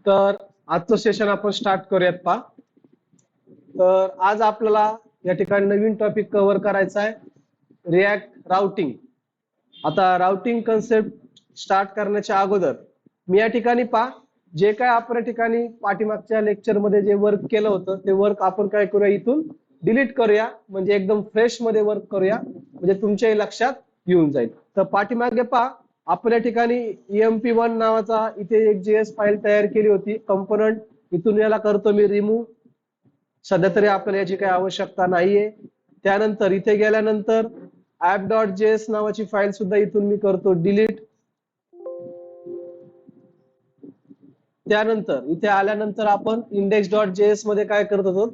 तर आजचं सेशन आपण स्टार्ट करूयात पहा. तर आज आपल्याला या ठिकाणी नवीन टॉपिक कव्हर करायचा आहे, रिॲक्ट राउटिंग. आता राउटिंग कन्सेप्ट स्टार्ट करण्याच्या अगोदर मी या ठिकाणी पहा, जे काय आपण या ठिकाणी पाठीमागच्या लेक्चर मध्ये जे वर्क केलं होतं ते वर्क आपण काय करूया, इथून डिलीट करूया. म्हणजे एकदम फ्रेश मध्ये वर्क करूया, म्हणजे तुमच्याही लक्षात येऊन जाईल. तर पाठीमागे पहा, आपण या ठिकाणी EMP1 नावाचा इथे एक JS फाईल तयार केली होती कंपोनंट. इथून याला करतो मी रिमूव्ह. सध्या तरी आपल्याला याची काही आवश्यकता नाहीये. त्यानंतर इथे गेल्यानंतर app.js नावाची फाईल सुद्धा इथून मी करतो डिलीट. त्यानंतर इथे आल्यानंतर आपण index.js मध्ये काय करत होतो,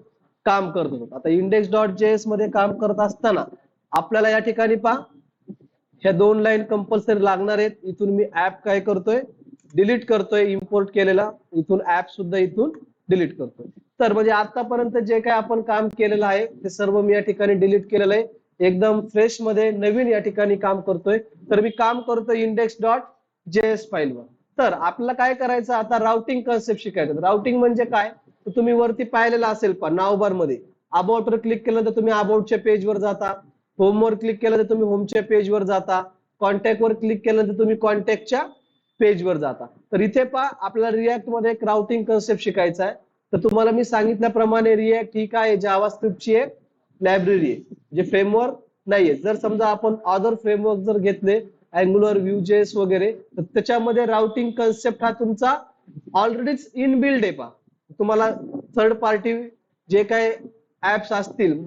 काम करत होतो. आता index.js मध्ये काम करत असताना आपल्याला या ठिकाणी पहा, ह्या दोन लाईन कंपल्सरी लागणार आहेत. इथून मी ऍप काय करतोय, डिलीट करतोय, इम्पोर्ट केलेला. इथून ऍप सुद्धा इथून डिलीट करतोय. तर म्हणजे आतापर्यंत जे काय आपण काम केलेलं आहे ते सर्व मी या ठिकाणी डिलीट केलेलं आहे. एकदम फ्रेश मध्ये नवीन या ठिकाणी काम करतोय. तर मी काम करतोय index.js फाईलवर. तर आपल्याला काय करायचं, आता राउटिंग कन्सेप्ट शिकायचं. राउटिंग म्हणजे काय, तर तुम्ही वरती पाहिलेलं असेल पण नाव बार मध्ये अबाउट वर क्लिक केलं तर तुम्ही अबाउटच्या पेजवर जाता. होम वर क्लिक केलं तर तुम्ही होमच्या पेजवर जाता. कॉन्टॅक्ट वर क्लिक केलं तर तुम्ही कॉन्टॅक्टच्या पेजवर जाता. तर इथे पहा, आपल्याला रिॲक्ट मध्ये एक राउटिंग कन्सेप्ट शिकायचा आहे. तर तुम्हाला मी सांगितल्याप्रमाणे रिॲक्ट ही काय, जावास्क्रिप्टची एक लायब्ररी आहे, जे फ्रेमवर्क नाहीये. जर समजा आपण अदर फ्रेमवर्क जर घेतले, अँग्युलर, व्ह्यू.js वगैरे, तर त्याच्यामध्ये राउटिंग कन्सेप्ट हा तुमचा ऑलरेडीच इनबिल्ड आहे. पहा, तुम्हाला थर्ड पार्टी जे काही ऍप्स असतील,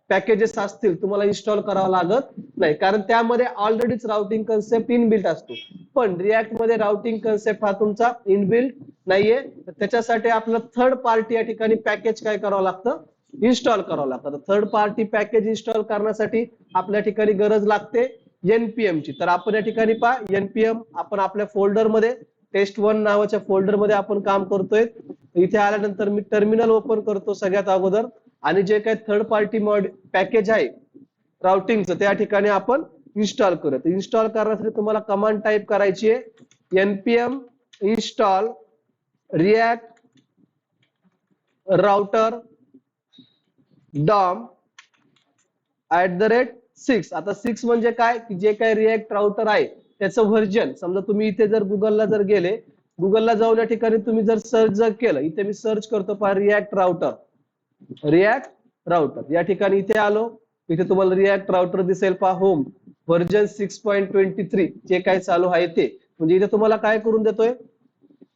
पॅकेजेस असतील, तुम्हाला इन्स्टॉल करावं लागत नाही, कारण त्यामध्ये ऑलरेडीच राउटिंग कन्सेप्ट इनबिल्ट असतो. पण रिॲक्ट मध्ये राउटिंग कन्सेप्ट हा तुमचा इनबिल्ट नाहीये. त्याच्यासाठी आपल्याला थर्ड पार्टी या ठिकाणी पॅकेज काय करावं लागतं, इन्स्टॉल करावं लागतं. थर्ड पार्टी पॅकेज इन्स्टॉल करण्यासाठी आपल्या ठिकाणी गरज लागते NPM ची. तर आपण या ठिकाणी पहा, NPM आपण आपल्या फोल्डर मध्ये test1 नावाच्या फोल्डर मध्ये आपण काम करतोय. इथे आल्यानंतर मी टर्मिनल ओपन करतो सगळ्यात अगोदर, आणि जे काही थर्ड पार्टी पॅकेज आहे राउटिंगचं त्या ठिकाणी आपण इन्स्टॉल करूया. इन्स्टॉल करण्यासाठी तुम्हाला कमांड टाईप करायची आहे, npm install react router dom @6. आता 6 म्हणजे काय, की जे काही रिॲक्ट राउटर आहे त्याचं व्हर्जन. समजा तुम्ही इथे जर गुगलला जर गेले, गुगलला जाऊन या ठिकाणी तुम्ही जर सर्च जर केलं, इथे मी सर्च करतो पहा, रिॲक्ट राउटर या ठिकाणी इथे आलो. इथे तुम्हाला रिॲक्ट राउटर दिसेल पहा, होम व्हर्जन 6.23 जे काय चालू आहे ते. म्हणजे इथे तुम्हाला काय करून देतोय,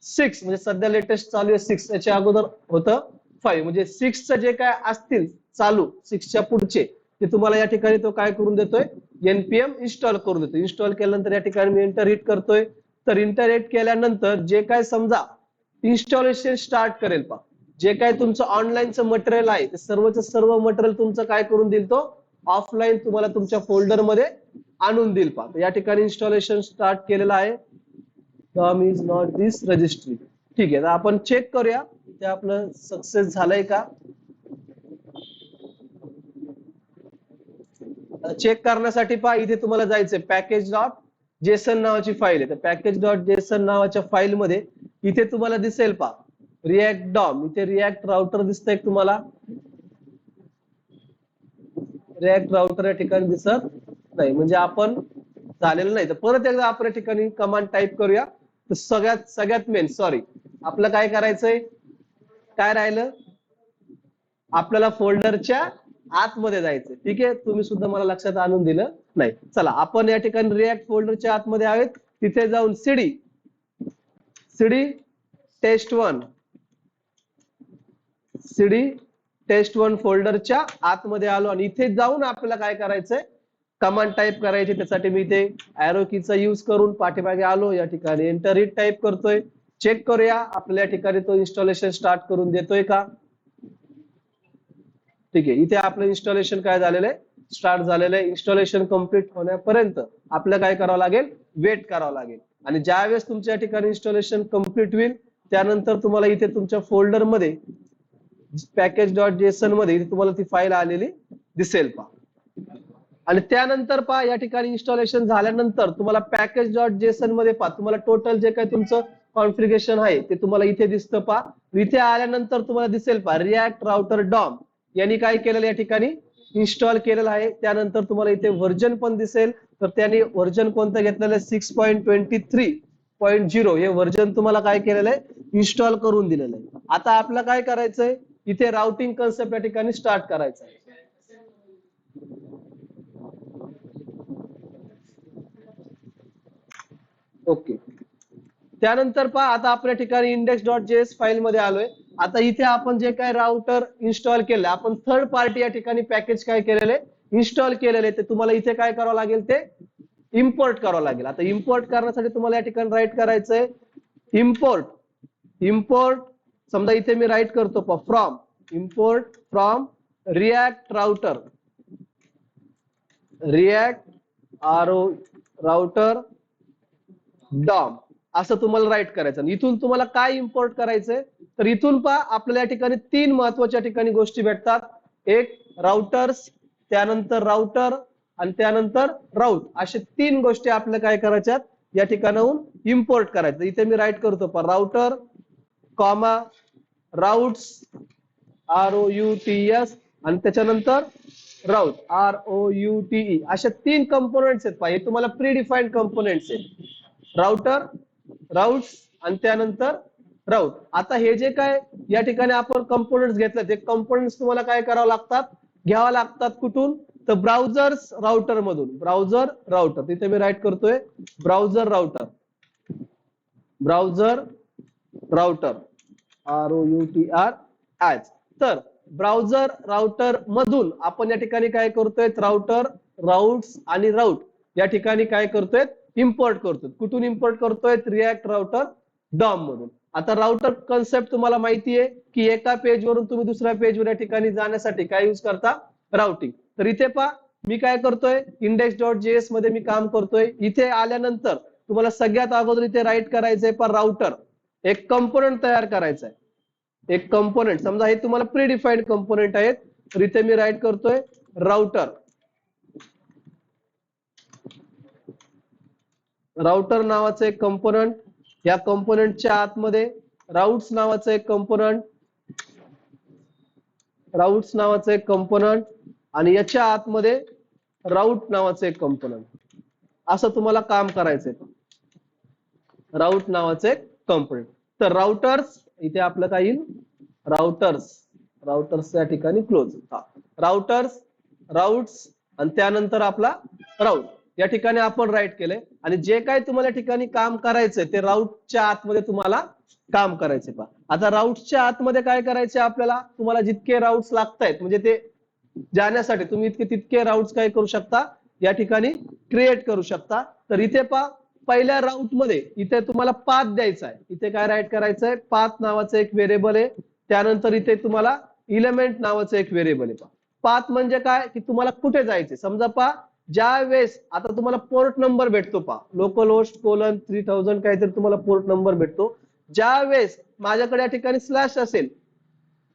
6 म्हणजे सध्या लेटेस्ट चालू आहे 6. याच्या अगोदर होतं 5. म्हणजे 6चं जे काय असतील चालू, 6च्या पुढचे ते तुम्हाला या ठिकाणी तो काय करून देतोय, NPM इन्स्टॉल करून देतो. इन्स्टॉल केल्यानंतर या ठिकाणी मी एंटर हिट करतोय. तर एंटर हिट केल्यानंतर जे काय समजा इन्स्टॉलेशन स्टार्ट करेल पहा, जे काय तुमचं ऑनलाईनचं मटेरियल आहे ते सर्वचं सर्व मटेरियल तुमचं काय करून देईल, तो ऑफलाईन तुम्हाला तुमच्या फोल्डर मध्ये आणून देईल पहा. या ठिकाणी इन्स्टॉलेशन स्टार्ट केलेलं आहे. DOM is not this registry. ठीक आहे, तर आपण चेक करूया ते आपलं सक्सेस झालंय का. चेक करण्यासाठी पहा, इथे तुम्हाला जायचंय package.json नावाची फाईल आहे. तर package.json नावाच्या फाईल मध्ये इथे तुम्हाला दिसेल पहा, रिॲक्ट डॉम. इथे रिॲक्ट राउटर दिसतंय तुम्हाला, रिॲक्ट राउटर या ठिकाणी दिसत नाही, म्हणजे आपण झालेलं नाही. तर परत एकदा आपण या ठिकाणी कमांड टाईप करूया. तर सगळ्यात मेन, सॉरी, आपलं काय करायचंय, काय राहिलं, आपल्याला फोल्डरच्या आतमध्ये जायचंय. ठीक आहे, तुम्ही सुद्धा मला लक्षात आणून दिलं नाही. चला, आपण या ठिकाणी रिॲक्ट फोल्डरच्या आतमध्ये आहेत. तिथे जाऊन cd test1 फोल्डरच्या आतमध्ये आलो, आणि इथे जाऊन आपल्याला काय करायचंय, कमांड टाईप करायची. त्यासाठी मी इथे एरो कीचा यूज करून पाठीमागे आलो. या ठिकाणी एंटर हिट टाईप करतोय. चेक करूया आपल्या ठिकाणी तो इन्स्टॉलेशन स्टार्ट करून देतोय का. ठीक आहे, इथे आपलं इन्स्टॉलेशन काय झालेलं आहे, स्टार्ट झालेलं आहे. इन्स्टॉलेशन कम्प्लीट होण्यापर्यंत आपल्याला काय करावं लागेल, वेट करावं लागेल. आणि ज्यावेळेस तुमच्या ठिकाणी इन्स्टॉलेशन कम्प्लीट होईल त्यानंतर तुम्हाला इथे तुमच्या फोल्डर मध्ये package.json मध्ये इथे तुम्हाला ती फाईल आलेली दिसेल पहा. आणि त्यानंतर पहा, या ठिकाणी इन्स्टॉलेशन झाल्यानंतर तुम्हाला package.json मध्ये पहा, तुम्हाला टोटल जे काही तुमचं कॉन्फिगरेशन आहे ते तुम्हाला इथे दिसतं पा. इथे आल्यानंतर तुम्हाला दिसेल पा रिॲक्ट राउटर डॉम यांनी काय केलेलं या ठिकाणी इन्स्टॉल केलेलं आहे. त्यानंतर तुम्हाला इथे व्हर्जन पण दिसेल, तर त्याने व्हर्जन कोणतं घेतलेलं आहे 6.23.0 हे व्हर्जन तुम्हाला काय केलेलं आहे इन्स्टॉल करून दिलेलं आहे. आता आपल्याला काय करायचंय इथे राउटिंग कन्सेप्ट या ठिकाणी स्टार्ट करायचं आहे. ओके, त्यानंतर पहा आता आपल्या ठिकाणी index.js फाईल मध्ये आलोय. आता इथे आपण जे काय राउटर इन्स्टॉल केलं आपण थर्ड पार्टी या ठिकाणी पॅकेज काय केलेले इन्स्टॉल केलेले ते तुम्हाला इथे काय करावं लागेल ते इम्पोर्ट करावं लागेल. आता इम्पोर्ट करण्यासाठी तुम्हाला या ठिकाणी राईट करायचंय इम्पोर्ट. इम्पोर्ट समजा इथे मी राईट करतो from import from React router router DOM असं तुम्हाला राईट करायचं. इथून तुम्हाला काय इम्पोर्ट करायचंय तर इथून पहा आपल्याला या ठिकाणी तीन महत्वाच्या ठिकाणी गोष्टी भेटतात. एक राउटर्स, त्यानंतर राउटर आणि त्यानंतर राऊट अशा तीन गोष्टी आपल्याला काय करायच्यात या ठिकाणाहून इम्पोर्ट करायचं. इथे मी राईट करतो पहा राउटर कॉमा राउट्स ROUTS आणि त्याच्यानंतर राऊट ROUTE अशा तीन कंपोनेंट्स आहेत पहा. हे तुम्हाला प्री डिफाईन्ड कंपोनेंट्स आहेत राउटर राउट्स आणि त्यानंतर राऊट. आता हे जे काय या ठिकाणी आपण कंपोनेंट्स घेतले ते कंपोनेंट्स तुम्हाला काय करावं लागतात घ्यावं लागतात कुठून तर ब्राउझर्स राउटर मधून. ब्राउझर राउटर तिथे मी राईट करतोय ब्राउझर राउटर ROUTR तर ब्राउझर राउटर मधून आपण या ठिकाणी काय करतोय राउटर राउट्स आणि राऊट या ठिकाणी काय करतोय इम्पोर्ट करतोय. कुठून इम्पोर्ट करतोय रिॲक्ट राउटर डॉम मधून. आता राउटर कन्सेप्ट तुम्हाला माहिती आहे की एका पेज वरून तुम्ही दुसऱ्या पेजवर या ठिकाणी जाण्यासाठी काय यूज करता राउटिंग. तर इथे पहा मी काय करतोय index.js मध्ये मी काम करतोय. इथे आल्यानंतर तुम्हाला सगळ्यात अगोदर इथे राईट करायचंय पण राउटर एक कंपोनेंट तयार करायचा आहे. एक कंपोनेंट समजा हे तुम्हाला प्री डिफाईन्ड कंपोनेंट आहेत तर इथे मी राईट करतोय राउटर नावाचं एक कंपोनेंट. या कंपोनेंटच्या आतमध्ये राउट्स नावाचं एक कंपोनेंट आणि याच्या आतमध्ये राऊट नावाचं एक कंपोनेंट. असं तुम्हाला काम करायचंय राऊट नावाचं एक कंपोनेंट. तर राउटर्स इथे आपलं काय येईल राउटर्स या ठिकाणी क्लोज राउटर्स राउट्स आणि त्यानंतर आपला राऊट या ठिकाणी आपण राईट केलंय. आणि जे काय तुम्हाला या ठिकाणी काम करायचंय ते राऊटच्या आतमध्ये तुम्हाला काम करायचे पहा. आता राऊटच्या आतमध्ये काय करायचे आपल्याला तुम्हाला जितके राऊट्स लागतायत म्हणजे ते जाण्यासाठी तुम्ही तितके राऊट्स काय करू शकता या ठिकाणी क्रिएट करू शकता. तर इथे पहा पहिल्या राऊट मध्ये इथे तुम्हाला पाथ द्यायचा आहे. इथे काय राईट करायचंय पाथ नावाचं एक व्हेरिएबल आहे. त्यानंतर इथे तुम्हाला इलेमेंट नावाचं एक व्हेरिएबल आहे. पाथ म्हणजे काय की तुम्हाला कुठे जायचे समजा पहा ज्या वेळेस आता तुम्हाला पोर्ट नंबर भेटतो पहा लोकल होस्ट कोलन 3000 काहीतरी तुम्हाला पोर्ट नंबर भेटतो. ज्या वेळेस माझ्याकडे या ठिकाणी स्लॅश असेल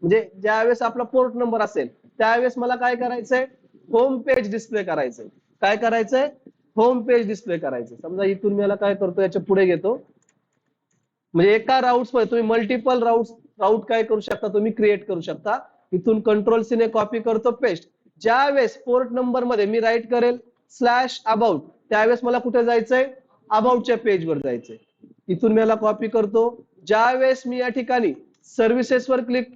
म्हणजे ज्या वेळेस आपला पोर्ट नंबर असेल त्यावेळेस मला काय करायचंय होम पेज डिस्प्ले करायचंय. काय करायचंय होम पेज डिस्प्ले करायचं. समजा इथून मी याला काय करतो याच्या पुढे घेतो म्हणजे एका राऊट्स मध्ये तुम्ही मल्टिपल राऊट काय करू शकता तुम्ही क्रिएट करू शकता. इथून कंट्रोल सी ने कॉपी करतो पेस्ट. ज्या वेळेस पोर्ट नंबर मध्ये मी राईट करेल स्लॅश अबाउट त्यावेळेस मला कुठे जायचंय अबाउटच्या पेजवर जायचंय. इथून मी याला कॉपी करतो. ज्या वेळेस मी या ठिकाणी सर्व्हिसेसवर क्लिक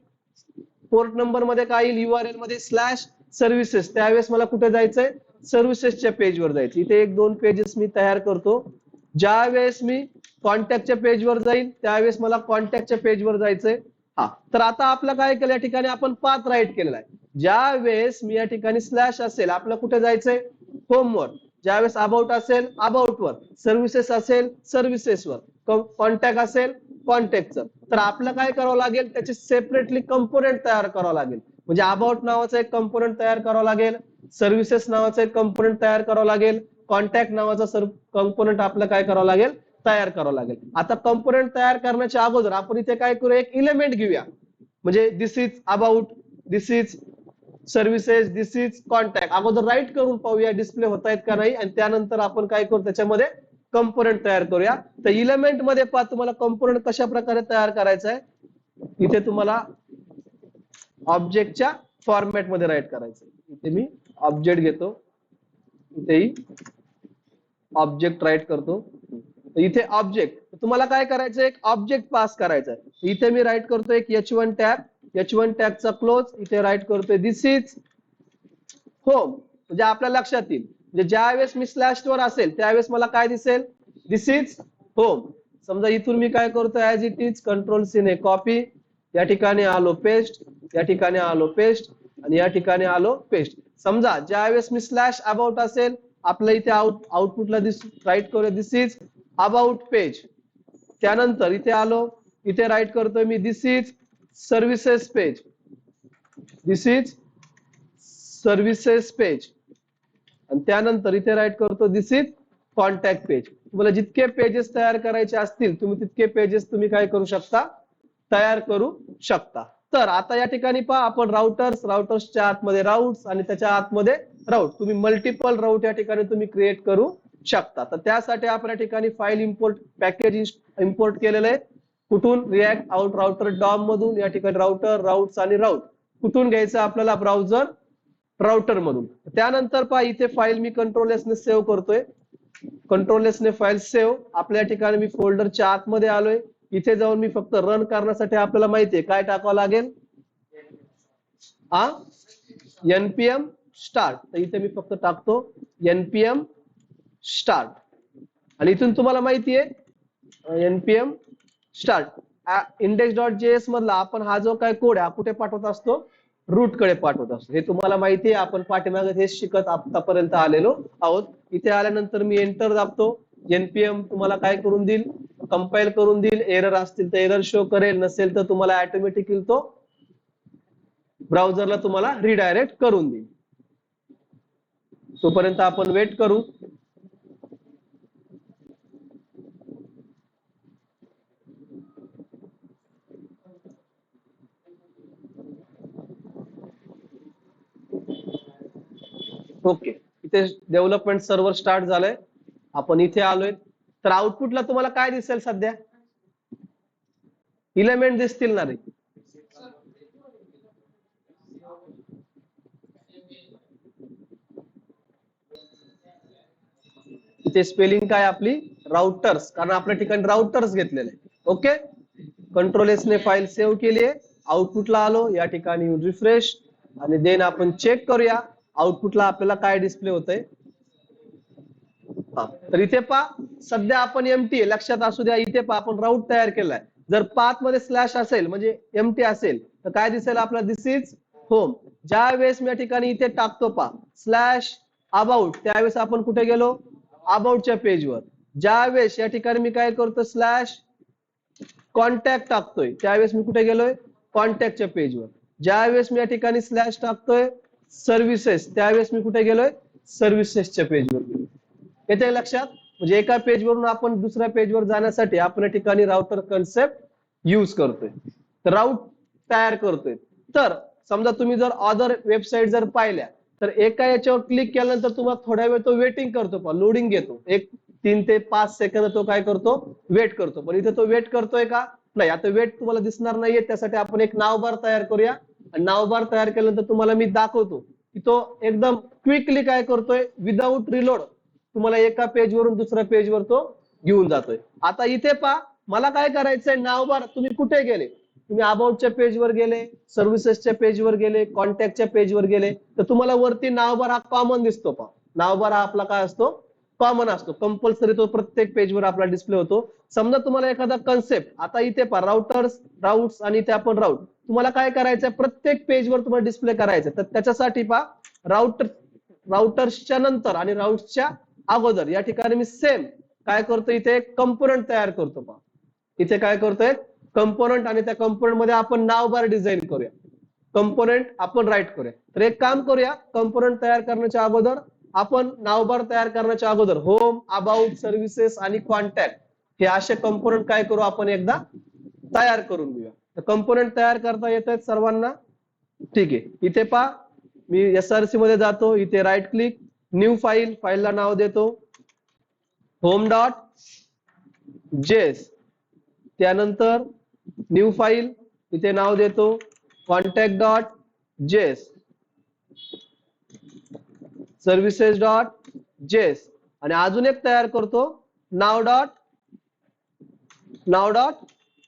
पोर्ट नंबर मध्ये काय येईल URL मध्ये स्लॅश सर्व्हिसेस त्यावेळेस मला कुठे जायचंय सर्व्हिसेसच्या पेजवर जायचं. इथे एक दोन पेजेस मी तयार करतो. ज्या वेळेस मी कॉन्टॅक्टच्या पेजवर जाईल त्यावेळेस मला कॉन्टॅक्टच्या पेजवर जायचंय. तर आता आपलं काय केलं या ठिकाणी आपण पाथ राईट केलेला आहे. ज्या वेळेस मी या ठिकाणी स्लॅश असेल आपलं कुठे जायचंय होमवर. ज्यावेळेस अबाउट असेल अबाउटवर, सर्व्हिसेस असेल सर्व्हिसेसवर, कॉन्टॅक्ट असेल कॉन्टॅक्टचं. तर आपलं काय करावं लागेल त्याचे सेपरेटली कंपोनेंट तयार करावं लागेल. म्हणजे अबाउट नावाचा एक कंपोनेंट तयार करावं लागेल, सर्व्हिसेस नावाचा एक कंपोनेंट तयार करावं लागेल, कॉन्टॅक्ट नावाचा कंपोनेंट आपलं काय करावं लागेल तयार करावं लागेल. आता कंपोनेंट तयार करण्याच्या अगोदर आपण इथे काय करूया एक इलेमेंट घेऊया. म्हणजे this is about, this is services, this is contact. अगोदर राईट करून पाहूया डिस्प्ले होत आहेत का नाही आणि त्यानंतर आपण काय करू त्याच्यामध्ये कंपोनंट तयार करूया. तर इलेमेंट मध्ये पहा तुम्हाला कंपोनंट कशा प्रकारे तयार करायचा आहे. इथे तुम्हाला ऑब्जेक्टच्या फॉर्मॅट मध्ये राईट करायचं. इथे मी ऑब्जेक्ट घेतो, इथेही ऑब्जेक्ट राईट करतो. इथे ऑब्जेक्ट तुम्हाला काय करायचं, एक ऑब्जेक्ट पास करायचा आहे. इथे मी राईट करतो एक H1 टॅग, H1 टॅगचा क्लोज. इथे राईट करतोय दिस इज होम. म्हणजे आपल्या लक्षात येईल, म्हणजे ज्या वेळेस मी स्लॅश वर असेल त्यावेळेस मला काय दिसेल, दिस इज होम. समजा इथून मी काय करतो, as it is control C ने कॉपी, या ठिकाणी आलो पेस्ट, या ठिकाणी आलो पेस्ट आणि या ठिकाणी आलो पेस्ट. समजा ज्या वेळेस मी स्लॅश अबाउट असेल, आपल्या इथे आउटपुटला राईट करूया दिस इज अबाउट पेज. त्यानंतर इथे आलो, इथे राईट करतोय me this is services page, this is services page. आणि त्यानंतर इथे राईट करतो दिस इज कॉन्टॅक्ट पेज. तुम्हाला जितके पेजेस तयार करायचे असतील तुम्ही तितके पेजेस तुम्ही काय करू शकता, तयार करू शकता. तर आता या ठिकाणी पहा आपण राउटर्सच्या आतमध्ये राउट्स आणि त्याच्या आतमध्ये राउट, तुम्ही मल्टिपल राउट या ठिकाणी तुम्ही क्रिएट करू शकता. तर त्यासाठी आपण या ठिकाणी फाईल इम्पोर्ट पॅकेज इम्पोर्ट केलेलं आहे. कुठून, रिॲक्ट आउट राउटर डॉम मधून. या ठिकाणी राउटर, राउट्स आणि राउट कुठून घ्यायचं आपल्याला, ब्राउझर राउटर मधून. त्यानंतर पहा इथे फाईल मी कंट्रोल एस ने सेव्ह करतोय, कंट्रोल एस ने फाईल सेव्ह. आपल्या ठिकाणी मी फोल्डरच्या आतमध्ये आलोय. इथे जाऊन मी फक्त रन करण्यासाठी आपल्याला माहितीये काय टाकावं लागेल, npm स्टार्ट. तर इथे मी फक्त टाकतो npm स्टार्ट आणि इथून तुम्हाला माहितीये npm स्टार्ट. index.js मधला आपण हा जो काय कोड आहे कुठे पाठवत असतो, रूट कडे पाठवत असतो. हे तुम्हाला माहिती आहे, आपण पाठीमागे हे शिकत आतापर्यंत आलेलो आहोत. इथे आल्यानंतर मी एंटर दाबतो. npm तुम्हाला काय करून देईल, कंपाईल करून देईल. एरर असतील तर एरर शो करेल, नसेल तर तुम्हाला ऑटोमॅटिकली तो ब्राउझरला तुम्हाला रिडायरेक्ट करून देईल. तोपर्यंत आपण वेट करू. ओके, इथे डेव्हलपमेंट सर्व्हर स्टार्ट झालंय. आपण इथे आलोय. तर आउटपुटला तुम्हाला काय दिसेल, सध्या इलेमेंट दिसतील ना रे. इथे स्पेलिंग काय आपली, राउटर्स, कारण आपल्या ठिकाणी राउटर्स घेतलेले. ओके, कंट्रोल एस ने फाईल सेव्ह केली आहे. आउटपुटला आलो, या ठिकाणी रिफ्रेश आणि देन आपण चेक करूया आउटपुटला आपल्याला काय डिस्प्ले होतंय. तर इथे पहा सध्या आपण एमटी आहे, लक्षात असू द्या. इथे पहा आपण राऊट तयार केलाय. जर पाथ मध्ये स्लॅश असेल म्हणजे एमटी असेल तर काय दिसेल आपल्याला, दिस इज होम. ज्या वेळेस मी या ठिकाणी इथे टाकतो पहा स्लॅश अबाउट, त्यावेळेस आपण कुठे गेलो, अबाउटच्या पेजवर. ज्या वेळेस या ठिकाणी मी काय करतो स्लॅश कॉन्टॅक्ट टाकतोय त्यावेळेस मी कुठे गेलोय, कॉन्टॅक्टच्या पेजवर. ज्या वेळेस मी या ठिकाणी स्लॅश टाकतोय सर्व्हिसेस त्यावेळेस मी कुठे गेलोय, सर्व्हिसेसच्या पेजवर गेलो. येते लक्षात. म्हणजे एका पेजवरून आपण दुसऱ्या पेजवर जाण्यासाठी आपण या ठिकाणी राउटर कन्सेप्ट यूज करतोय, तर राऊट तयार करतोय. तर समजा तुम्ही जर अदर वेबसाईट जर पाहिल्या तर एका याच्यावर क्लिक केल्यानंतर तुम्हाला थोड्या वेळ तो वेटिंग करतो, लोडिंग घेतो. एक 3 ते 5 सेकंद तो काय करतो, वेट करतो. पण इथे तो वेट करतोय का, नाही. आता वेट तुम्हाला दिसणार नाहीये, त्यासाठी आपण एक नाव बार तयार करूया. आणि नाव बार तयार केल्यानंतर तुम्हाला मी दाखवतो की तो एकदम क्विकली काय करतोय, विदाऊट रिलोड तुम्हाला एका पेजवरून दुसऱ्या पेजवर तो घेऊन जातोय. आता इथे पहा मला काय करायचंय, नाव बार तुम्ही कुठे गेले, तुम्ही अबाउटच्या पेजवर गेले, सर्व्हिसेसच्या पेजवर गेले, कॉन्टॅक्टच्या पेजवर गेले, तर तुम्हाला वरती नाव बार हा कॉमन दिसतो. पहा नाव बार हा आपला काय असतो, कॉमन असतो. कंपल्सरी तो प्रत्येक पेजवर आपला डिस्प्ले होतो. समजा तुम्हाला एखादा कन्सेप्ट, आता इथे पहा राउटर्स, राउट्स आणि इथे आपण राउट, तुम्हाला काय करायचंय प्रत्येक पेजवर तुम्हाला डिस्प्ले करायचं. तर त्याच्यासाठी पहा राउटर्सच्या नंतर आणि राउट्सच्या अगोदर या ठिकाणी मी सेम काय करतो, इथे एक कंपोनंट तयार करतो. पहा इथे काय करतोय, कंपोनंट, आणि त्या कंपोनंट मध्ये आपण नाव बार डिझाइन करूया. कंपोनंट आपण राईट करूया. तर एक काम करूया, कंपोनंट तयार करण्याच्या अगोदर आपण नाव बार तयार करण्याच्या अगोदर होम, अबाउट, सर्व्हिसेस आणि कॉन्टॅक्ट हे असे कंपोनंट काय करू, आपण एकदा तयार करून घेऊया. तर कंपोनंट तयार करता येत आहेत सर्वांना, ठीक आहे. इथे पहा मी SRC मध्ये जातो, इथे राईट क्लिक, न्यू फाईल, फाईलला नाव देतो होम डॉट जेएस, त्यानंतर न्यू फाईल, इथे नाव देतो contact dot JS, services dot JS, आणि अजून एक तयार करतो नाव डॉट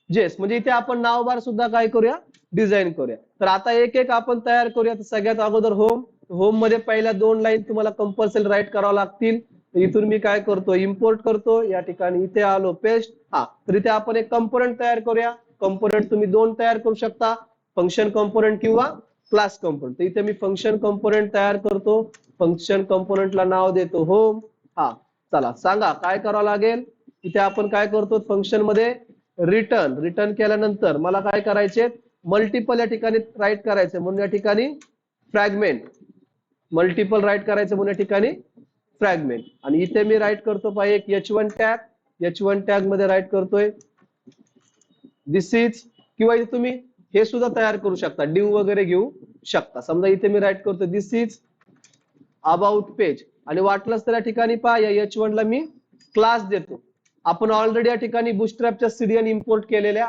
जेएस. म्हणजे इथे आपण नाव बार सुद्धा काय करूया, डिझाईन करूया. तर आता एक एक आपण तयार करूया. तर सगळ्यात अगोदर होम मध्ये पहिल्या 2 लाईन तुम्हाला कंपल्सरी राईट करावं लागतील. इथून मी काय करतो, इम्पोर्ट करतो, या ठिकाणी इथे आलो पेस्ट. तर इथे आपण एक कंपोनंट तयार करूया. कंपोनंट तुम्ही 2 तयार करू शकता, फंक्शन कंपोनंट किंवा क्लास कंपोनंट. इथे मी फंक्शन कंपोनंट तयार करतो. फंक्शन कंपोनंटला नाव देतो होम. चला सांगा काय करावं लागेल. इथे आपण काय करतो, फंक्शन मध्ये रिटर्न केल्यानंतर मला काय करायचे, मल्टिपल या ठिकाणी राईट करायचे म्हणून या ठिकाणी फ्रॅगमेंट, मल्टिपल राईट करायचं म्हणून या ठिकाणी फ्रॅगमेंट. आणि इथे मी राईट करतो पाहिजे एक H1 टॅग मध्ये राईट करतोय दिस इज, किंवा इथे तुम्ही हे सुद्धा तयार करू शकता, डिव वगैरे घेऊ शकता. समजा इथे मी राईट करतो दिस इज अबाउट पेज, आणि वाटलंच तर या ठिकाणी पहा या H1 ला मी क्लास देतो. आपण ऑलरेडी या ठिकाणी बुटस्ट्रॅपच्या सीडीएन इम्पोर्ट केलेल्या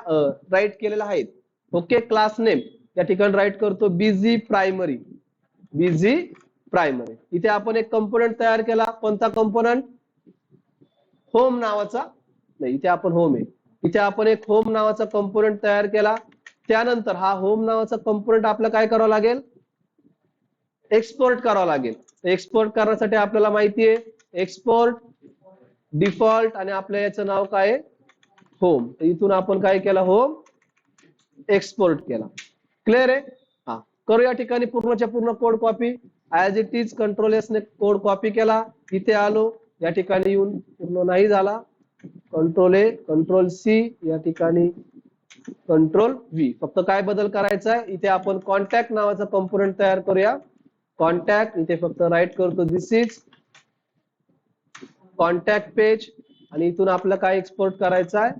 राईट केलेल्या आहेत. ओके, क्लास नेम या ठिकाणी राईट करतो बीजी प्रायमरी. इथे आपण एक कंपोनंट तयार केला. कोणता कंपोनंट, होम नावाचा, नाही इथे आपण होम आहे, इथे आपण एक होम नावाचा कंपोनंट तयार केला. त्यानंतर हा होम नावाचा कंपोनंट आपल्याला काय करावं लागेल, एक्सपोर्ट करावं लागेल. एक्सपोर्ट करण्यासाठी आपल्याला माहिती आहे एक्सपोर्ट डिफॉल्ट, आणि आपल्या याचं नाव काय आहे होम. तर इथून आपण काय केलं, होम एक्सपोर्ट केला. क्लिअर आहे. करू या ठिकाणी पूर्णच्या पूर्ण code copy as it is. Control S ने कोड कॉपी केला. इथे आलो, या ठिकाणी येऊन पूर्ण नाही झाला, कंट्रोल ए कंट्रोल सी, या ठिकाणी कंट्रोल व्ही. फक्त काय बदल करायचा आहे, इथे आपण कॉन्टॅक्ट नावाचा कंपोनंट तयार करूया. कॉन्टॅक्ट, इथे फक्त राईट करतो दिस इज कॉन्टॅक्ट पेज, आणि इथून आपल्याला काय एक्सपोर्ट करायचं आहे,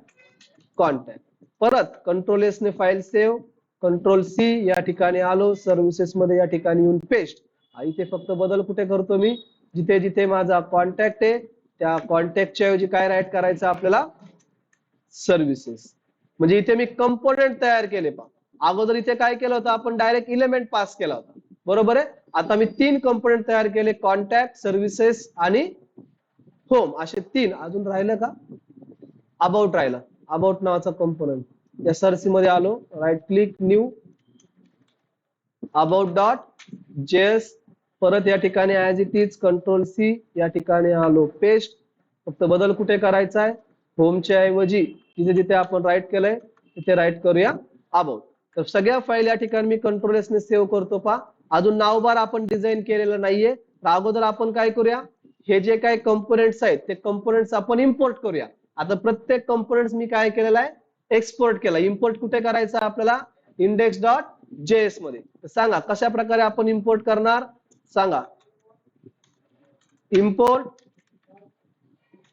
कॉन्टॅक्ट. परत कंट्रोल एस ने फाईल सेव्ह, कंट्रोल सी, या ठिकाणी आलो सर्व्हिसेस मध्ये, या ठिकाणी येऊन पेस्ट. इथे फक्त बदल कुठे करतो मी, जिथे जिथे माझा कॉन्टॅक्ट आहे त्या कॉन्टॅक्टच्या ऐवजी काय राईट करायचं आपल्याला, सर्व्हिसेस. म्हणजे इथे मी कंपोनंट तयार केले. अगोदर इथे काय केलं होतं, आपण डायरेक्ट इलेमेंट पास केला होता, बरोबर आहे. आता मी 3 कंपोनंट तयार केले, कॉन्टॅक्ट, सर्व्हिसेस आणि होम, असे 3. अजून राहिलं का, अबाउट राहिला, अबाउट नावाचा कंपोनंट. एसआरसी मध्ये आलो, right click new about dot JS, परत या ठिकाणी as it is control C, या ठिकाणी आलो पेस्ट. फक्त बदल कुठे करायचा आहे, होमच्या ऐवजी जिथे जिथे आपण राईट केलंय तिथे राईट करूया अबाउट. तर सगळ्या फाईल या ठिकाणी मी कंट्रोल एस ने सेव्ह करतो. अजून नाव बार आपण डिझाईन केलेलं नाहीये. तर अगोदर आपण काय करूया, हे जे काही कंपोनेंट्स आहेत ते कंपोनेंट्स आपण इम्पोर्ट करूया. आता प्रत्येक कंपोनेंट्स मी काय केलेला आहे, एक्सपोर्ट केला. इम्पोर्ट कुठे करायचा आपल्याला, इंडेक्स डॉट जेएस मध्ये. सांगा कशा प्रकारे आपण इम्पोर्ट करणार, सांगा. इम्पोर्ट,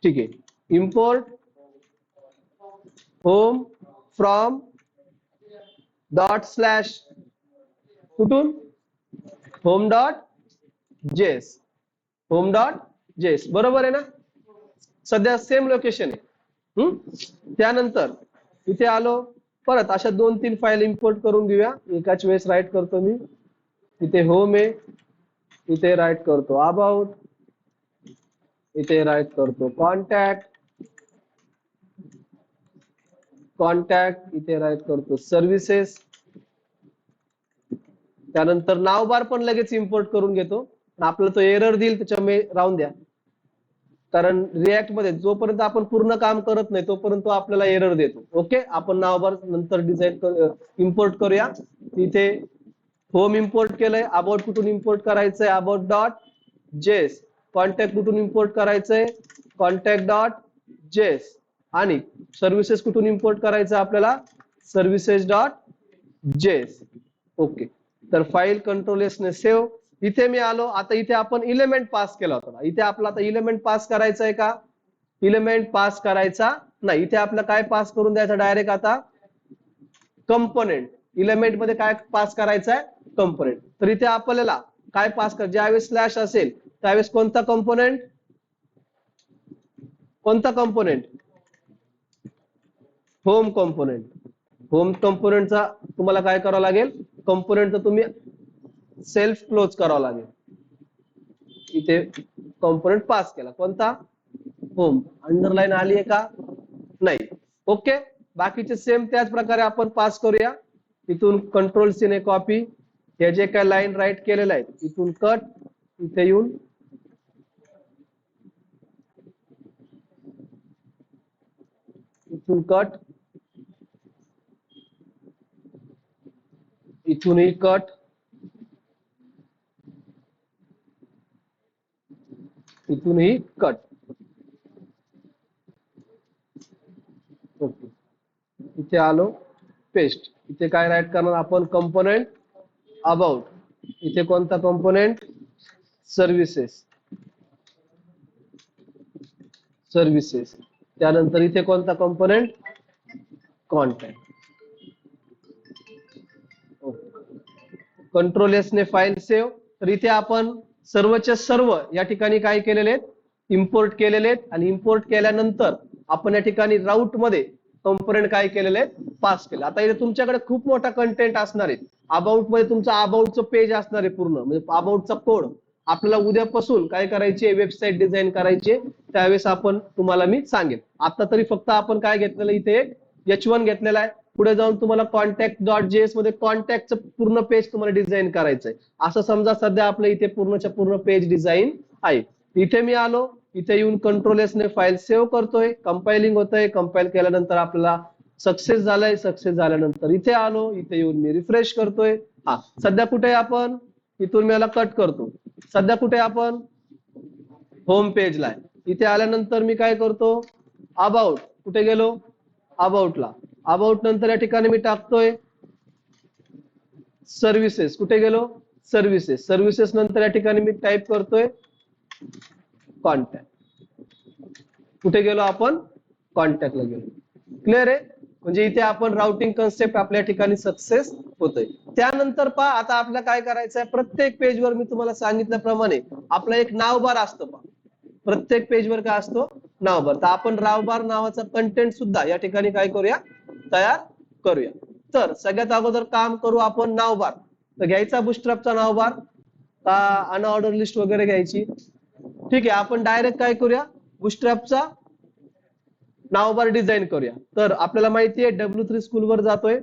ठीक आहे, import home from dot slash, कुठून, home dot JS, home dot JS, बरोबर आहे ना. सध्या सेम लोकेशन आहे. त्यानंतर इथे आलो, परत अशा 2-3 फाईल इम्पोर्ट करून घेऊया. एकाच वेळेस राईट करतो मी. इथे होम आहे, इथे राईट करतो अबाउट, इथे राईट करतो कॉन्टॅक्ट, इथे राईट करतो सर्व्हिसेस. त्यानंतर नाव बार पण लगेच इम्पोर्ट करून घेतो. आपल्याला तो एरर देईल त्याच्यामुळे राहून द्या, कारण रिएक्ट मध्ये जोपर्यंत आपण पूर्ण काम करत नाही तोपर्यंत आपल्याला एरर देतो. ओके, आपण नाव बार नंतर डिझाईन इम्पोर्ट करूया. इथे होम इम्पोर्ट केलंय, अबाउट कुठून इम्पोर्ट करायचंय, अबाउट डॉट जेएस. कॉन्टॅक्ट कुठून इम्पोर्ट करायचंय, कॉन्टॅक्ट डॉट जेएस. आणि सर्व्हिसेस कुठून इम्पोर्ट करायचं आपल्याला, सर्व्हिसेस डॉट जेएस. ओके, तर फाईल कंट्रोल एस ने सेव्ह. इथे मी आलो, आता इथे आपण इलेमेंट पास केला होता. इथे आपला आता इलेमेंट पास करायचा आहे का, इलेमेंट पास करायचा नाही. इथे आपल्याला काय पास करून द्यायचं डायरेक्ट, आता कंपोनेंट. इलेमेंट मध्ये काय पास करायचं आहे, कंपोनेंट. तर इथे आपल्याला काय पास कर, ज्यावेळेस स्लॅश असेल त्यावेळेस कोणता कंपोनेंट, कोणता कंपोनेंट? Home component. होम कंपोनेंटचा तुम्हाला काय करावं लागेल? कंपोनेंटचा तुम्ही सेल्फ क्लोज करावं लागेल. इथे कंपोनेंट पास केला, कोणता? होम. अंडरलाईन आली आहे का? नाही. ओके. बाकीचे सेम त्याच प्रकारे आपण पास करूया. इथून कंट्रोल सी ने कॉपी, हे जे काय लाईन राईट केलेलं आहे इथून कट, इथे येऊन इथून कट, इथूनही कट, इथूनही कट. ओके. इथे आलो, पेस्ट. इथे काय राईट करणार आपण? Component about. इथे कोणता कंपोनेंट? सर्व्हिसेस. सर्व्हिसेस. त्यानंतर इथे कोणता कंपोनेंट? कॉन्टॅक्ट. कंट्रोल एस ने फाईल सेव्ह. तर इथे आपण सर्वच्या सर्व या ठिकाणी काय केलेले आहेत? इम्पोर्ट केलेले आहेत. आणि इम्पोर्ट केल्यानंतर आपण या ठिकाणी राऊट मध्ये कंपोनेंट काय केलेले आहेत? पास केले. आता इथे तुमच्याकडे खूप मोठा कंटेंट असणार आहे. अबाउट मध्ये तुमचं अबाउटचं पेज असणार आहे पूर्ण, म्हणजे अबाउटचा कोड. आपल्याला उद्यापासून काय करायचे? वेबसाईट डिझाईन करायचे. त्यावेळेस आपण तुम्हाला मी सांगेन. आता तरी फक्त आपण काय घेतलेलं इथे H1 घेतलेला आहे. पुढे जाऊन तुम्हाला contact.js मध्ये कॉन्टॅक्टचं पूर्ण पेज तुम्हाला डिझाईन करायचंय. असं समजा सध्या आपलं इथे पूर्णच्या पूर्ण पेज डिझाईन आहे. इथे मी आलो, इथे येऊन कंट्रोल एस ने फाईल सेव्ह करतोय, कंपायलिंग होतंय. कंपाईल केल्यानंतर आपल्याला सक्सेस झालंय. सक्सेस झाल्यानंतर इथे आलो, इथे येऊन मी रिफ्रेश करतोय. हा, सध्या कुठे आपण? इथून मी याला कट करतो. सध्या कुठे आपण? होम पेजला आहे. इथे आल्यानंतर मी काय करतो? अबाउट. कुठे गेलो? अबाउटला. अबाउट नंतर या ठिकाणी मी टाकतोय सर्व्हिसेस. कुठे गेलो? सर्व्हिसेस. सर्व्हिसेस नंतर या ठिकाणी मी टाईप करतोय कॉन्टॅक्ट. कुठे गेलो आपण? कॉन्टॅक्टला गेलो. क्लिअर आहे? म्हणजे इथे आपण राउटिंग कन्सेप्ट आपल्या ठिकाणी सक्सेस होतोय. त्यानंतर पहा, आता आपल्याला काय करायचं आहे? प्रत्येक पेजवर मी तुम्हाला सांगितल्याप्रमाणे आपलं एक नाव बार असतं. पहा, प्रत्येक पेजवर काय असतो? नाव बार. तर आपण रावबार नावाचा कंटेंट सुद्धा या ठिकाणी काय करूया? तयार करूया. तर सगळ्यात अगोदर काम करू आपण नाव बार. तर घ्यायचा बुस्ट्रॅपचा नाव बार का अनऑर्डर लिस्ट वगैरे घ्यायची? ठीक आहे, आपण डायरेक्ट काय करूया? बुस्ट्रॅपचा नाव बार डिझाईन करूया. तर आपल्याला माहिती आहे W3 स्कूल वर जातोय,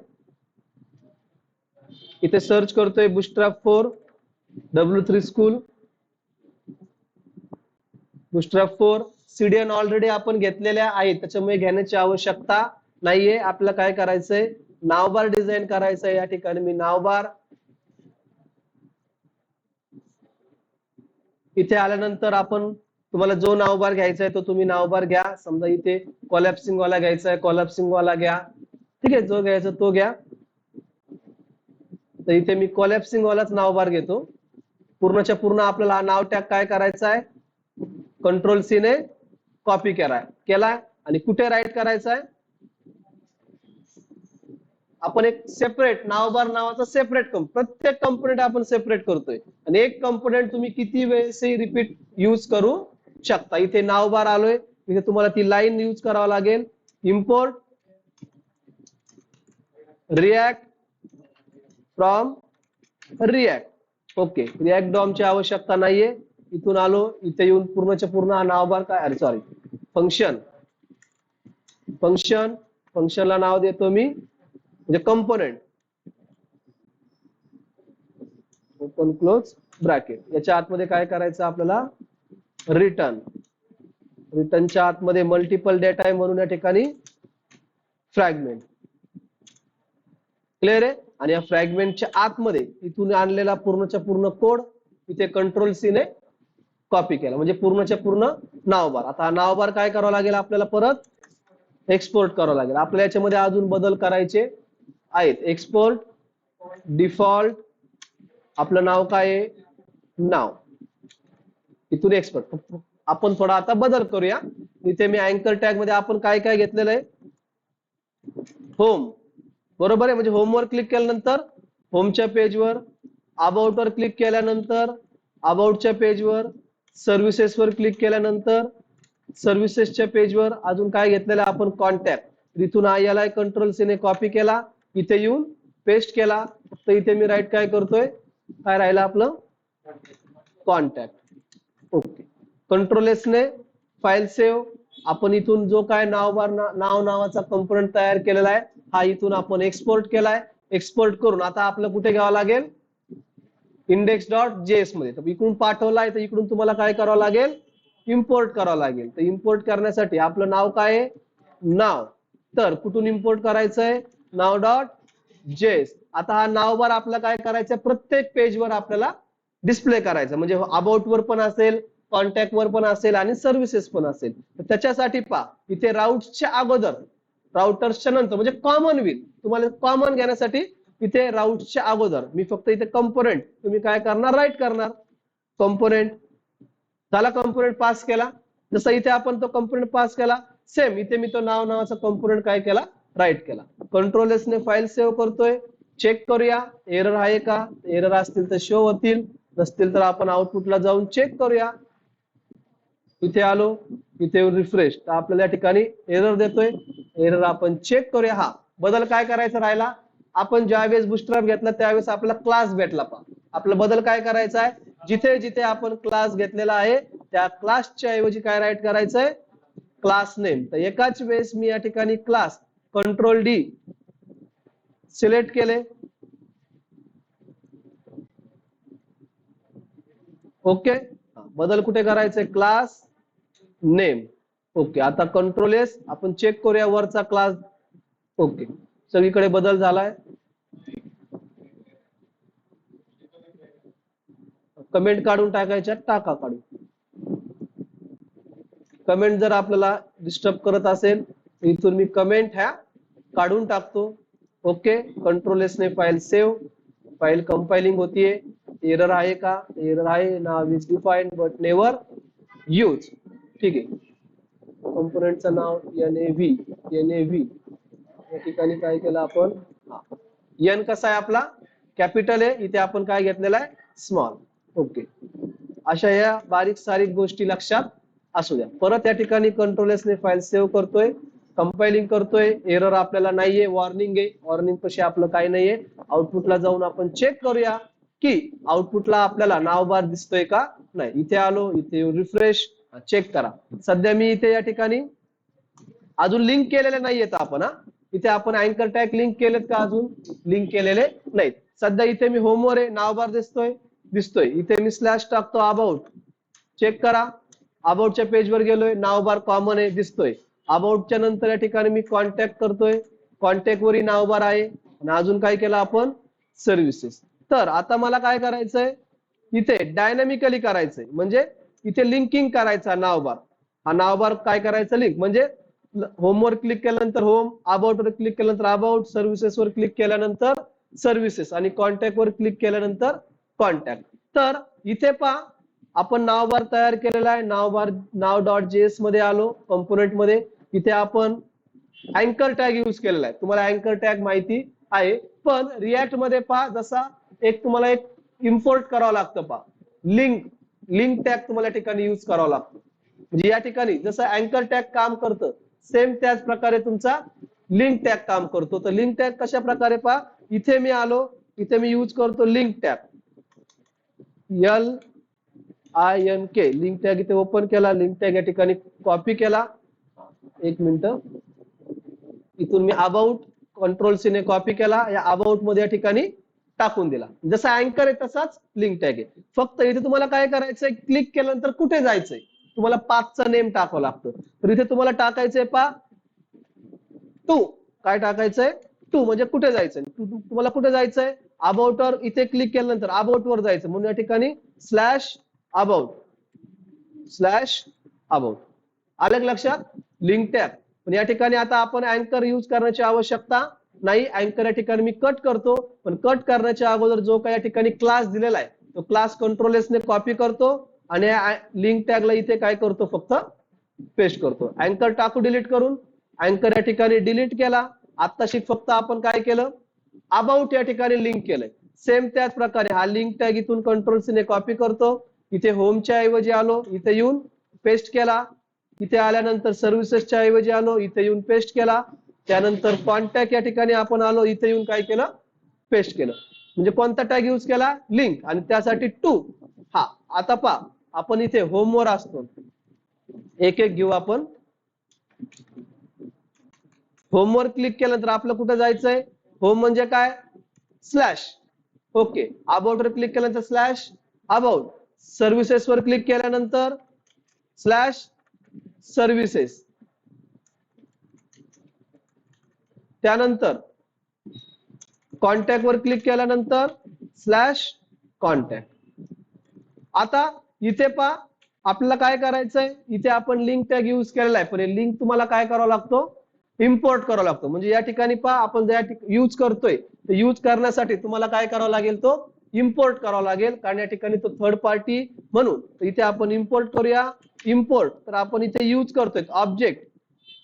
इथे सर्च करतोय Bootstrap 4 W3 school. Bootstrap 4 CDN already आपण घेतलेल्या आहेत, त्याच्यामुळे घेण्याची आवश्यकता नाहीये. आपल्याला काय करायचंय? नावबार डिझाईन करायचंय. या ठिकाणी मी नावबार. इथे आल्यानंतर आपण तुम्हाला जो नावबार घ्यायचा आहे तो तुम्ही नावबार घ्या. समजा इथे कोलॅप्सिंग वाला घ्यायचा आहे, कोलॅप्सिंग वाला घ्या. ठीक आहे, जो घ्यायचा तो घ्या. तर इथे मी कोलॅप्सिंग वालाच नावबार घेतो. पूर्णच्या पूर्ण आपल्याला नाव टॅग काय करायचा आहे? कंट्रोल सी ने कॉपी केलाय आणि कुठे राईट करायचा आहे? आपण एक सेपरेट नावबार नावाचा सेपरेट प्रत्येक कंपोनेंट आपण सेपरेट करतोय. आणि एक कंपोनेंट तुम्ही किती वेळेसही रिपीट यूज करू शकता. इथे नावबार आलोय, इथे तुम्हाला ती लाईन यूज करावं लागेल. Import React from React. Okay, React डॉमची आवश्यकता नाहीये. इथून आलो, इथे येऊन पूर्णच्या पूर्ण हा नावबार काय, सॉरी, फंक्शन. फंक्शनला नाव देतो मी म्हणजे कंपोनेंट, ओपन क्लोज ब्रॅकेट. याच्या आतमध्ये काय करायचं आपल्याला? रिटर्नच्या आतमध्ये मल्टिपल डेटा आहे म्हणून या ठिकाणी फ्रॅगमेंट. क्लिअर आहे? आणि या फ्रॅगमेंटच्या आतमध्ये इथून आणलेला पूर्णच्या पूर्ण कोड इथे कंट्रोल सी ने कॉपी केला, म्हणजे पूर्णच्या पूर्ण नावबार. आता हा नावबार काय करावं लागेल आपल्याला? परत एक्सपोर्ट करावं लागेल. आपल्या याच्यामध्ये अजून बदल करायचे आहेत. एक्सपोर्ट डिफॉल्ट, आपलं नाव काय आहे? नाव. इथून एक्सपोर्ट. आपण थोडा आता बदल करूया. इथे मी अँकर टॅग मध्ये आपण काय काय घेतलेलं आहे? होम. बरोबर आहे, म्हणजे होमवर क्लिक केल्यानंतर होमच्या पेजवर, अबाउटवर क्लिक केल्यानंतर अबाउटच्या पेजवर, सर्व्हिसेसवर क्लिक केल्यानंतर सर्व्हिसेसच्या पेजवर अजून काय घेतलेलं आपण कॉन्टॅक्ट, इथून ILI कंट्रोल सीने कॉपी केला, इथे येऊन पेस्ट केला. तर इथे मी राईट काय करतोय, काय राहिलं आपलं कॉन्टॅक्ट. ओके, कंट्रोल एस ने फाईल सेव्ह. आपण इथून जो काय नावाचा कंपोनंट तयार केलेला आहे हा इथून आपण एक्सपोर्ट केलाय. एक्सपोर्ट करून आता आपलं कुठे घ्यावं लागेल, index.js मध्ये. तर इकडून पाठवलाय तर इकडून तुम्हाला काय करावं लागेल, इम्पोर्ट करावं लागेल. तर इम्पोर्ट करण्यासाठी आपलं नाव काय आहे, नाव. तर कुठून इम्पोर्ट करायचंय, नाव.js. आता हा नाव बार आपला काय करायचं, प्रत्येक पेजवर आपल्याला डिस्प्ले करायचं. म्हणजे अबाउट वर पण असेल, कॉन्टॅक्ट वर पण असेल आणि सर्व्हिसेस पण असेल. तर त्याच्यासाठी पहा इथे राउट्सच्या अगोदर, राउटर्सच्या नंतर म्हणजे कॉमन विल, तुम्हाला कॉमन घेण्यासाठी इथे राउट्सच्या अगोदर मी फक्त इथे कंपोनेंट, तुम्ही काय करणार, राईट करणार कंपोनेंट. झाला कंपोनेंट पास केला. जसं इथे आपण तो कंपोनेंट पास केला, सेम इथे मी तो नावाचा कंपोनेंट काय केला, राईट केला. कंट्रोल एस ने फाईल सेव्ह करतोय. चेक करूया एरर आहे का, एरर असतील तर शो होतील, नसतील तर आपण आउटपुटला जाऊन चेक करूया. इथे आलो, इथे रिफ्रेश, तर आपल्याला या ठिकाणी एरर देतोय. एरर आपण चेक करूया. हा बदल काय करायचा राहिला, आपण ज्यावेळेस बुस्टरअप घेतला त्यावेळेस आपला क्लास भेटला. आपला बदल काय करायचा आहे, जिथे जिथे आपण क्लास घेतलेला आहे त्या क्लासच्या ऐवजी काय राईट करायचंय, क्लास नेम. तर एकाच वेळेस मी या ठिकाणी क्लास कंट्रोल D सिलेक्ट केले. ओके, बदल कुठे करायचंय, क्लास नेम. ओके, आता कंट्रोल एस आपण चेक करूया वरचा क्लास. ओके, सगळीकडे बदल झालाय. कमेंट काढून टाकायच्या, टाका काढून. कमेंट जर आपल्याला डिस्टर्ब करत असेल इथून मी कमेंट ह्या काढून टाकतो. ओके, कंट्रोल एस ने फाईल सेव्ह. फाईल कंपाइलिंग होतीये. एरर आहे का, एरर आहे, नाव is defined but never use. ठीक आहे, कंपोनेंटचं नाव NAV. या ठिकाणी काय केलं आपण, एन कसा आहे आपला कॅपिटल आहे, इथे आपण काय घेतलेला आहे, स्मॉल. ओके, अशा या बारीक सारीक गोष्टी लक्षात असू द्या. परत या ठिकाणी कंट्रोल एस ने फाईल सेव्ह करतोय, कंपाइलिंग करतोय. एरर आपल्याला नाहीये, वॉर्निंग आहे. वॉर्निंग कशी आपलं काही नाहीये. आउटपुटला जाऊन आपण चेक करूया की आउटपुटला आपल्याला नाव बार दिसतोय का नाही. इथे आलो, इथे रिफ्रेश, चेक करा. सध्या मी इथे या ठिकाणी अजून लिंक केलेले नाहीयेत आपण. इथे आपण अँकर टॅग लिंक केलेत का, अजून लिंक केलेले नाहीत. सध्या इथे मी होमवर आहे, नाव बार दिसतोय. इथे मी स्लॅश टाकतो अबाउट, चेक करा. अबाउटच्या पेजवर गेलोय, नाव बार कॉमन आहे, दिसतोय. अबाउटच्या नंतर या ठिकाणी मी कॉन्टॅक्ट करतोय, कॉन्टॅक्ट वरही नाव बार आहे. आणि अजून काय केलं आपण, सर्व्हिसेस. तर आता मला काय करायचंय, इथे डायनॅमिकली करायचंय, म्हणजे इथे लिंकिंग करायचा नाव बार. हा नाव बार काय करायचं, लिंक. म्हणजे होमवर क्लिक केल्यानंतर होम, अबाउट वर क्लिक केल्यानंतर अबाउट, सर्व्हिसेस वर क्लिक केल्यानंतर सर्व्हिसेस आणि कॉन्टॅक्ट वर क्लिक केल्यानंतर कॉन्टॅक्ट. तर इथे पहा आपण नाव बार तयार केलेला आहे. नाव.js मध्ये आलो, कंपोनेंट मध्ये. इथे आपण अँकर टॅग यूज केलेला आहे. तुम्हाला अँकर टॅग माहिती आहे, पण रिॲक्ट मध्ये पहा जसा तुम्हाला एक इम्पोर्ट करावं लागतं. पहा लिंक टॅग तुम्हाला या ठिकाणी यूज करावं लागतं. म्हणजे या ठिकाणी जसं अँकर टॅग काम करतं सेम त्याच प्रकारे तुमचा लिंक टॅग काम करतो. तर लिंक टॅग कशा प्रकारे पहा, इथे मी आलो, इथे मी यूज करतो link tag, LINK. Link tag इथे ओपन केला, लिंक टॅग या ठिकाणी कॉपी केला. एक मिनिट, इथून मी अबाउट कंट्रोल सी ने कॉपी केला, या अबाउट मध्ये या ठिकाणी टाकून दिला. जसा अँकर आहे तसाच लिंक टॅग आहे. फक्त इथे तुम्हाला काय करायचंय, क्लिक केल्यानंतर कुठे जायचंय, तुम्हाला पाथचा नेम टाकावं लागतं. तर इथे तुम्हाला टाकायचंय पहा टू. काय टाकायचंय, टू, म्हणजे कुठे जायचंय. तुम्हाला कुठे जायचंय, अबाउट वर. इथे क्लिक केल्यानंतर अबाउट वर जायचं, म्हणून या ठिकाणी स्लॅश अबाउट. आलं लक्षात, लिंक टॅग. पण या ठिकाणी आता आपण अँकर यूज करण्याची आवश्यकता नाही. अँकर या ठिकाणी मी कट करतो, पण कट करण्याच्या अगोदर जो काही या ठिकाणी क्लास दिलेला आहे तो क्लास कंट्रोल एस ने कॉपी करतो आणि लिंक टॅगला इथे काय करतो, फक्त पेस्ट करतो. अँकर टाकू डिलीट करून, अँकर या ठिकाणी डिलीट केला. आत्ताशी फक्त आपण काय केलं, अबाउट या ठिकाणी लिंक केलंय. सेम त्याच प्रकारे हा लिंक टॅग इथून कंट्रोल सी ने कॉपी करतो, इथे होमच्या ऐवजी आलो, इथे येऊन पेस्ट केला. इथे आल्यानंतर सर्व्हिसेसच्या ऐवजी आलो, इथे येऊन पेस्ट केला. त्यानंतर कॉन्टॅक्ट या ठिकाणी आपण आलो, इथे येऊन काय केलं, पेस्ट केलं. म्हणजे कोणता टॅग यूज केला, लिंक, आणि त्यासाठी टू. हा आता पहा आपण इथे होमवर असतो, एक एक घेऊ आपण. होमवर क्लिक केल्यानंतर आपलं कुठं जायचंय, होम म्हणजे काय, स्लॅश. ओके, अबाउट वर क्लिक केल्यानंतर स्लॅश अबाउट. सर्व्हिसेस वर क्लिक केल्यानंतर स्लॅश सर्व्हिसेस. त्यानंतर कॉन्टॅक्ट वर क्लिक केल्यानंतर स्लॅश कॉन्टॅक्ट. आता इथे पहा आपल्याला काय करायचंय, इथे आपण लिंक टॅग यूज केलेला आहे, पण लिंक तुम्हाला काय करावा लागतो, इम्पोर्ट करावा लागतो. म्हणजे या ठिकाणी पहा आपण ज्या यूज करतोय ते यूज करण्यासाठी तुम्हाला काय करावं लागेल, तो इम्पोर्ट करावा लागेल, कारण या ठिकाणी तो थर्ड पार्टी म्हणून. तर इथे आपण इम्पोर्ट करूया. इम्पोर्ट, तर आपण इथे यूज करतोय ऑब्जेक्ट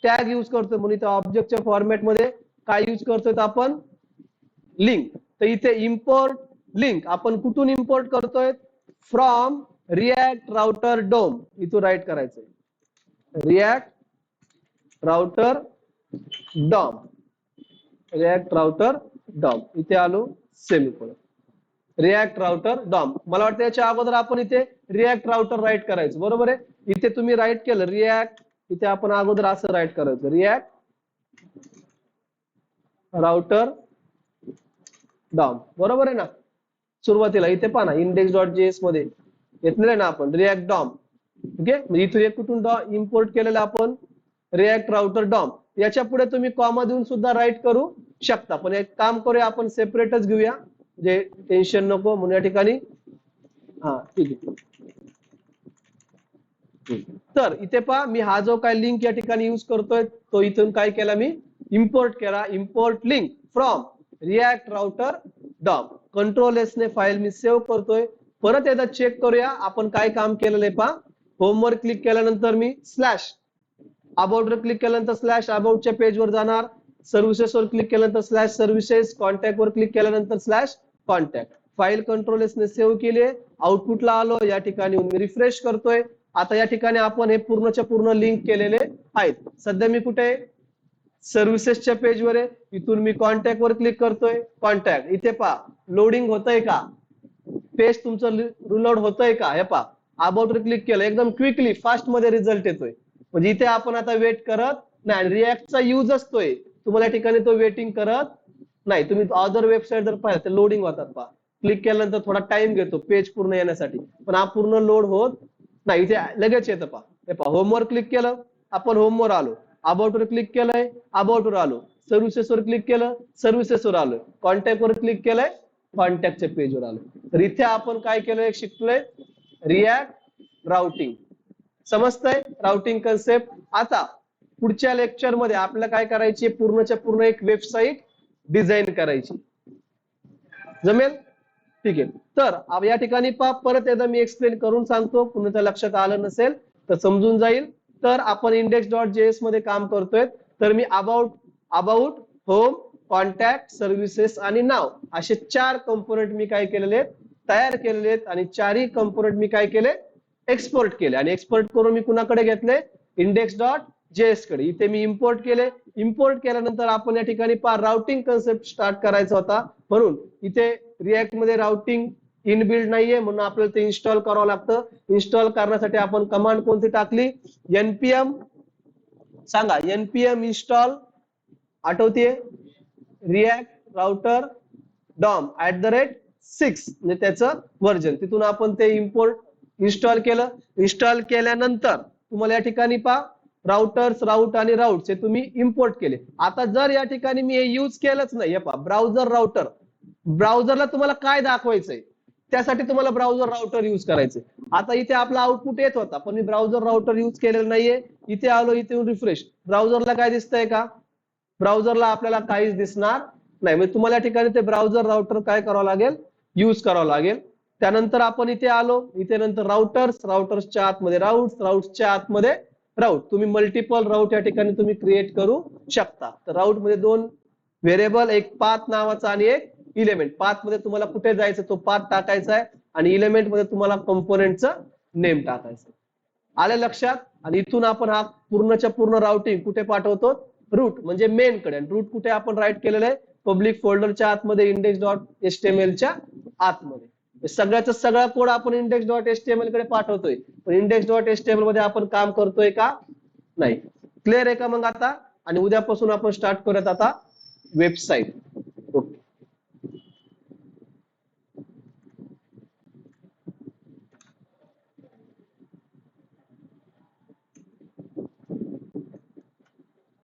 टॅग यूज करतोय, म्हणून इथे ऑब्जेक्टच्या फॉर्मॅटमध्ये काय यूज करतोय आपण, लिंक. तर इथे इम्पोर्ट लिंक आपण कुठून इम्पोर्ट करतोय, फ्रॉम रिएक्ट राउटर डोम. इथून राईट करायचंय, React router DOM, React router DOM. इथे आलो, सेमीकोलन, रिएक्ट राउटर डॉम. मला वाटतं याच्या अगोदर आपण इथे रिएक्ट राउटर राईट करायचं, बरोबर आहे. इथे तुम्ही राईट केलं रिएक्ट, इथे आपण अगोदर असं राईट करायचं, रिएक्ट राउटर डॉम, बरोबर आहे ना. सुरुवातीला इथे पहा ना, index.js मध्ये घेतलेलं आहे ना आपण रिएक्ट डॉम. ओके, इथून एक कुठून इम्पोर्ट केलेलं आपण रिएक्ट राउटर डॉम. याच्या पुढे तुम्ही कॉमा देऊन सुद्धा राईट करू शकता, पण एक काम करूया आपण सेपरेटच घेऊया, जे टेन्शन नको म्हणून या ठिकाणी. हा ठीक आहे. तर इथे पहा मी हा जो काय लिंक या ठिकाणी यूज करतोय तो इथून काय केला, मी इम्पोर्ट केला. Import link from React router DOM. Control S ने फाईल मी सेव्ह करतोय. परत एकदा चेक करूया आपण काय काम केलेलं आहे. पहा होमवर क्लिक केल्यानंतर मी स्लॅश अबाउट वर क्लिक केल्यानंतर स्लॅश अबाउटच्या पेजवर जाणार. सर्व्हिसेस वर क्लिक केल्यानंतर स्लॅश सर्व्हिसेस. कॉन्टॅक्ट वर क्लिक केल्यानंतर slash contact. File control S ने सेव्ह केली. आउटपुटला आलो, या ठिकाणी मी रिफ्रेश करतोय. आता या ठिकाणी आपण हे पूर्णच्या पूर्ण लिंक केलेले आहेत. सध्या मी कुठे, सर्व्हिसेसच्या पेजवर आहे. इथून मी कॉन्टॅक्ट वर क्लिक करतोय. कॉन्टॅक्ट इथे पहा लोडिंग होतंय का, पेज तुमचं रिलोड होतंय का, हे पहा. अबाउट वर क्लिक केलं, एकदम क्विकली फास्ट मध्ये रिझल्ट येतोय. म्हणजे इथे आपण आता वेट करत नाही, रिएक्टचा यूज असतोय. तुम्हाला या ठिकाणी तो वेटिंग करत नाही. तुम्ही अदर वेबसाईट जर पाहिलं तर लोडिंग होतात पहा. क्लिक केल्यानंतर थोडा टाइम घेतो पेज पूर्ण येण्यासाठी, पण हा पूर्ण लोड होत नाही, इथे लगेच येतं पहा. हे पहा होमवर क्लिक केलं, आपण होमवर आलो. अबाउट वर क्लिक केलंय, अबाउट वर आलो. सर्व्हिसेस वर क्लिक केलं, सर्व्हिसेस वर आलोय. कॉन्टॅक्ट वर क्लिक केलंय, कॉन्टॅक्टच्या पेजवर आलो. तर इथे आपण काय केलंय, शिकलोय रिएक्ट राउटिंग. समजतंय राउटिंग कन्सेप्ट. आता पुढच्या लेक्चर मध्ये आपल्याला काय करायची, पूर्णच्या पूर्ण एक वेबसाईट डिझाईन करायची. जमेल, ठीक आहे. तर या ठिकाणी पहा परत एकदा मी एक्सप्लेन करून सांगतो, पुन्हा लक्षात आलं नसेल तर समजून जाईल. तर आपण index.js मध्ये काम करतोय. तर me about home contact services आणि नाव असे 4 कंपोनेंट मी काय केलेले तयार केलेले आहेत. आणि 4ही कंपोनेंट मी काय केले, एक्सपोर्ट केले. आणि एक्सपोर्ट करून मी कुणाकडे घेतले, index.js कडे. इथे मी इम्पोर्ट केले. इम्पोर्ट केल्यानंतर आपण या ठिकाणी पहा राउटिंग कन्सेप्ट स्टार्ट करायचा होता, म्हणून इथे रिएक्ट मध्ये राउटिंग इनबिल्ड नाहीये, म्हणून आपल्याला ते इन्स्टॉल करावं लागतं. इन्स्टॉल करण्यासाठी आपण कमांड कोणती टाकली, npm सांगा, npm इन्स्टॉल आठवतीये, रिएक्ट राउटर डॉम @6 म्हणजे त्याचं व्हर्जन. तिथून आपण ते इम्पोर्ट इन्स्टॉल केलं. इन्स्टॉल केल्यानंतर तुम्हाला या ठिकाणी पहा राउटर्स, राउट आणि राउट्स हे तुम्ही इम्पोर्ट केले. आता जर या ठिकाणी मी हे यूज केलंच नाही, हे पहा ब्राउझर राउटर, ब्राउझरला तुम्हाला काय दाखवायचंय त्यासाठी तुम्हाला ब्राउझर राउटर यूज करायचंय. आता इथे आपला आउटपुट येत होता, पण मी ब्राउझर राउटर यूज केलेलं नाहीये. इथे आलो, इथे रिफ्रेश, ब्राउझरला काय दिसतंय का, ब्राउझरला आपल्याला काहीच दिसणार नाही. म्हणजे तुम्हाला या ठिकाणी ते ब्राउझर राउटर काय करावं लागेल, यूज करावं लागेल. त्यानंतर आपण इथे आलो, इथे नंतर राउटर्स, राउटर्सच्या आतमध्ये राउट्स, राउट्सच्या आतमध्ये राउट. तुम्ही मल्टिपल राउट या ठिकाणी तुम्ही क्रिएट करू शकता. तर राउट मध्ये 2 व्हेरिएबल, एक पाथ नावाचा आणि एक इलेमेंट. पाथ मध्ये तुम्हाला कुठे जायचं तो पाथ टाकायचा आहे, आणि इलेमेंट मध्ये तुम्हाला कंपोनेंटचं नेम टाकायचं. आले लक्षात. आणि इथून आपण हा पूर्णच्या पूर्ण राउटिंग कुठे पाठवतो, रूट म्हणजे मेन कडे. आणि रूट कुठे आपण राईट केलेलं आहे, पब्लिक फोल्डरच्या आतमध्ये, index.html आतमध्ये. सगळ्याचा सगळा कोड आपण index.html कडे पाठवतोय, पण index.html मध्ये आपण काम करतोय का, नाही. क्लिअर आहे का मग आता? आणि उद्यापासून आपण स्टार्ट करूयात आता वेबसाईट.